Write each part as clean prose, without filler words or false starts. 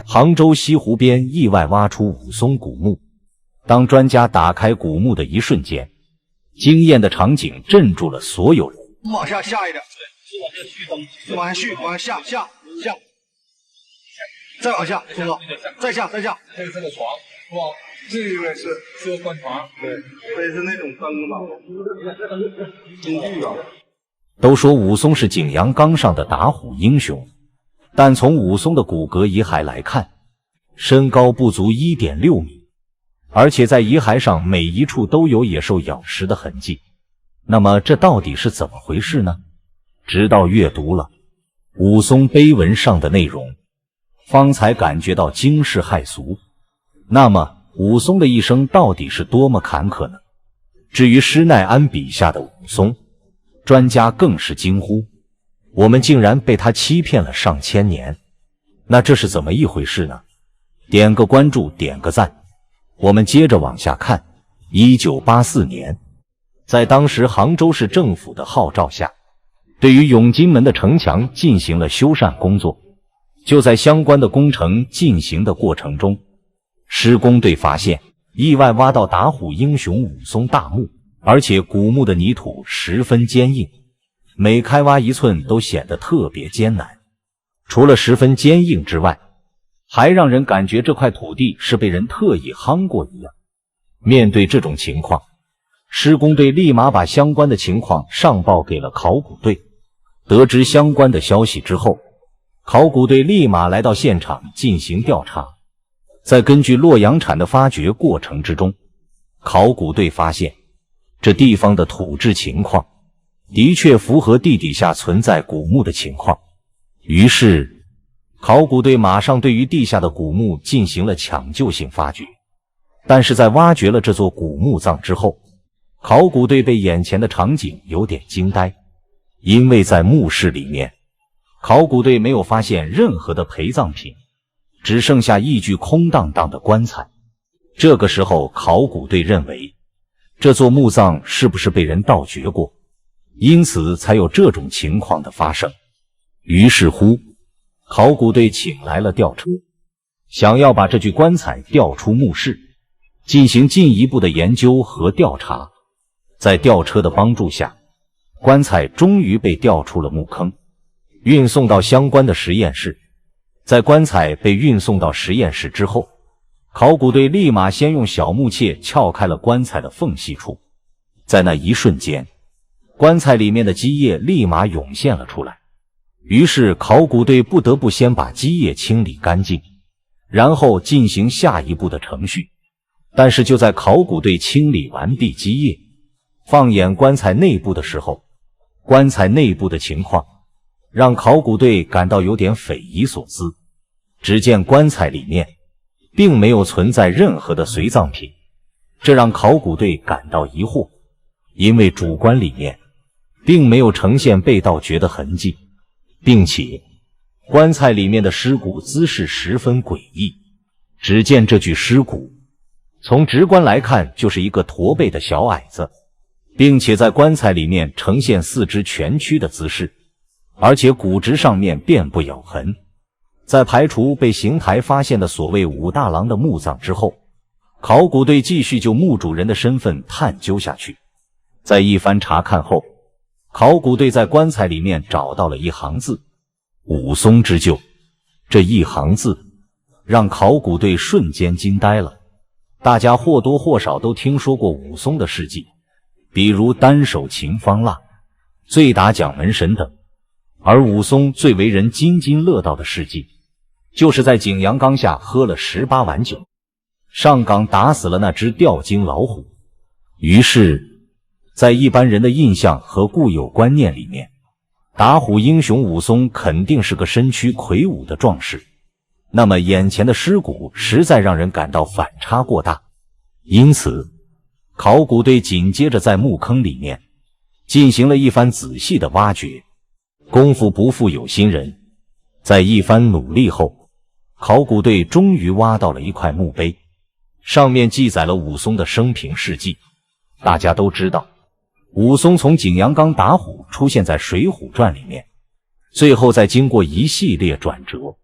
杭州西湖边意外挖出武松古墓，当专家打开古墓的一瞬间，惊艳的场景镇住了所有人。往下下一点，对，往下续，往下下，再往下，松哥，再下。这是这个床，是吧？这个是棺床，对，这是那种灯吧，金具啊。都说武松是景阳冈上的打虎英雄，但从武松的骨骼遗骸来看，身高不足 1.6 米，而且在遗骸上每一处都有野兽咬食的痕迹。那么这到底是怎么回事呢？直到阅读了武松碑文上的内容，方才感觉到惊世骇俗。那么武松的一生到底是多么坎坷呢？至于施耐庵笔下的武松，专家更是惊呼，我们竟然被他欺骗了上千年，那这是怎么一回事呢？点个关注，点个赞，我们接着往下看。1984年，在当时杭州市政府的号召下，对于永金门的城墙进行了修缮工作。就在相关的工程进行的过程中，施工队发现意外挖到打虎英雄武松大墓，而且古墓的泥土十分坚硬，每开挖一寸都显得特别艰难。除了十分坚硬之外，还让人感觉这块土地是被人特意夯过一样。面对这种情况，施工队立马把相关的情况上报给了考古队。得知相关的消息之后，考古队立马来到现场进行调查。在根据洛阳铲的发掘过程之中，考古队发现这地方的土质情况的确符合地底下存在古墓的情况。于是考古队马上对于地下的古墓进行了抢救性发掘。但是在挖掘了这座古墓葬之后，考古队被眼前的场景有点惊呆，因为在墓室里面，考古队没有发现任何的陪葬品，只剩下一具空荡荡的棺材。这个时候考古队认为这座墓葬是不是被人盗掘过，因此才有这种情况的发生。于是乎考古队请来了吊车，想要把这具棺材吊出墓室，进行进一步的研究和调查。在吊车的帮助下，棺材终于被吊出了墓坑，运送到相关的实验室。在棺材被运送到实验室之后，考古队立马先用小木切撬开了棺材的缝隙处。在那一瞬间，棺材里面的积液立马涌现了出来。于是考古队不得不先把积液清理干净，然后进行下一步的程序。但是就在考古队清理完毕积液，放眼棺材内部的时候，棺材内部的情况让考古队感到有点匪夷所思。只见棺材里面并没有存在任何的随葬品，这让考古队感到疑惑，因为主棺里面并没有呈现被盗掘的痕迹，并且棺材里面的尸骨姿势十分诡异。只见这具尸骨从直观来看就是一个驼背的小矮子，并且在棺材里面呈现四肢蜷曲的姿势，而且骨质上面遍布咬痕。在排除被邢台发现的所谓武大郎的墓葬之后，考古队继续就墓主人的身份探究下去。在一番查看后，考古队在棺材里面找到了一行字：武松之旧。这一行字让考古队瞬间惊呆了。大家或多或少都听说过武松的事迹，比如单手擒方腊、醉打蒋门神等。而武松最为人津津乐道的事迹，就是在景阳冈下喝了18碗酒，上岗打死了那只吊睛老虎。于是在一般人的印象和固有观念里面，打虎英雄武松肯定是个身躯魁梧的壮士。那么眼前的尸骨实在让人感到反差过大，因此考古队紧接着在墓坑里面进行了一番仔细的挖掘。功夫不负有心人，在一番努力后，考古队终于挖到了一块墓碑，上面记载了武松的生平事迹。大家都知道，武松从景阳冈打虎出现在《水浒传》里面，最后再经过一系列转折，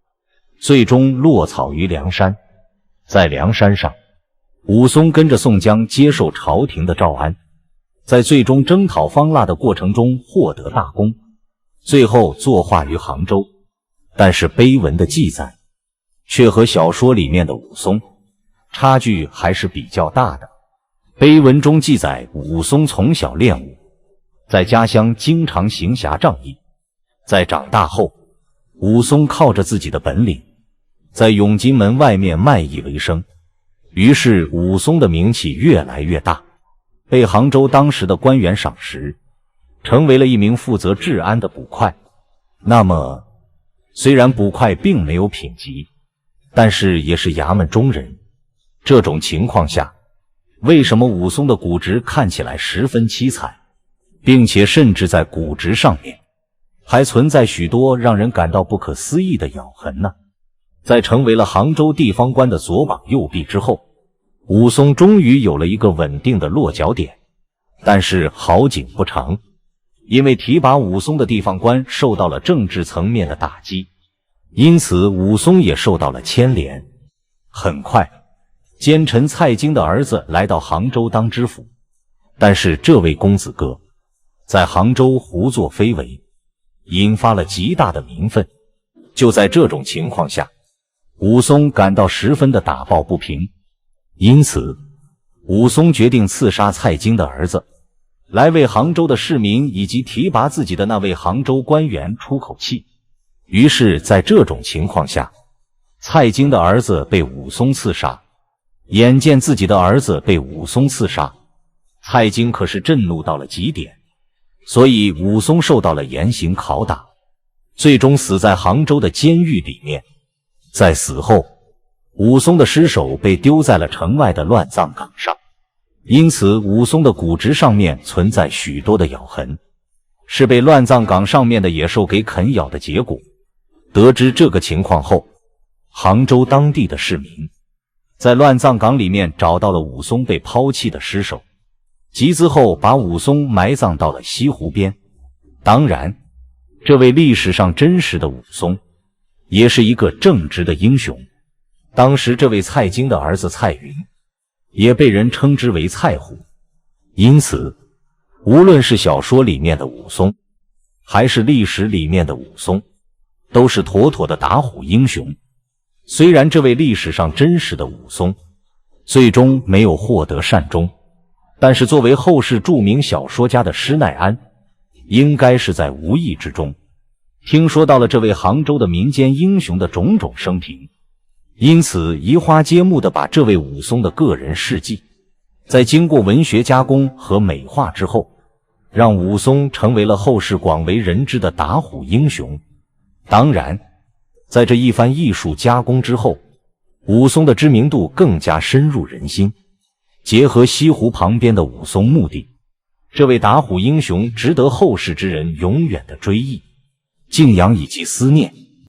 最终落草于梁山。在梁山上，武松跟着宋江接受朝廷的诏安，在最终征讨方腊的过程中获得大功，最后作化于杭州。但是碑文的记载却和小说里面的武松差距还是比较大的。碑文中记载，武松从小练武，在家乡经常行侠仗义。在长大后，武松靠着自己的本领，在永金门外面卖艺为生。于是武松的名气越来越大，被杭州当时的官员赏识，成为了一名负责治安的捕快。那么虽然捕快并没有品级，但是也是衙门中人。这种情况下，为什么武松的骨殖看起来十分凄惨，并且甚至在骨殖上面还存在许多让人感到不可思议的咬痕呢？在成为了杭州地方官的左膀右臂之后，武松终于有了一个稳定的落脚点。但是好景不长，因为提拔武松的地方官受到了政治层面的打击，因此武松也受到了牵连。很快，奸臣蔡京的儿子来到杭州当知府，但是这位公子哥在杭州胡作非为，引发了极大的民愤。就在这种情况下，武松感到十分的打抱不平，因此武松决定刺杀蔡京的儿子，来为杭州的市民以及提拔自己的那位杭州官员出口气。于是在这种情况下，蔡京的儿子被武松刺杀。眼见自己的儿子被武松刺杀，蔡京可是震怒到了极点，所以武松受到了严刑拷打，最终死在杭州的监狱里面。在死后，武松的尸首被丢在了城外的乱葬岗上，因此武松的骨殖上面存在许多的咬痕，是被乱葬岗上面的野兽给啃咬的结果。得知这个情况后，杭州当地的市民在乱葬岗里面找到了武松被抛弃的尸首，集资后把武松埋葬到了西湖边。当然，这位历史上真实的武松也是一个正直的英雄。当时这位蔡京的儿子蔡云也被人称之为蔡虎，因此无论是小说里面的武松还是历史里面的武松，都是妥妥的打虎英雄。虽然这位历史上真实的武松最终没有获得善终，但是作为后世著名小说家的施耐庵，应该是在无意之中听说到了这位杭州的民间英雄的种种生平，因此移花接木地把这位武松的个人事迹在经过文学加工和美化之后，让武松成为了后世广为人知的打虎英雄。当然，在这一番艺术加工之后，武松的知名度更加深入人心。结合西湖旁边的武松墓地，这位打虎英雄值得后世之人永远的追忆、敬仰以及思念。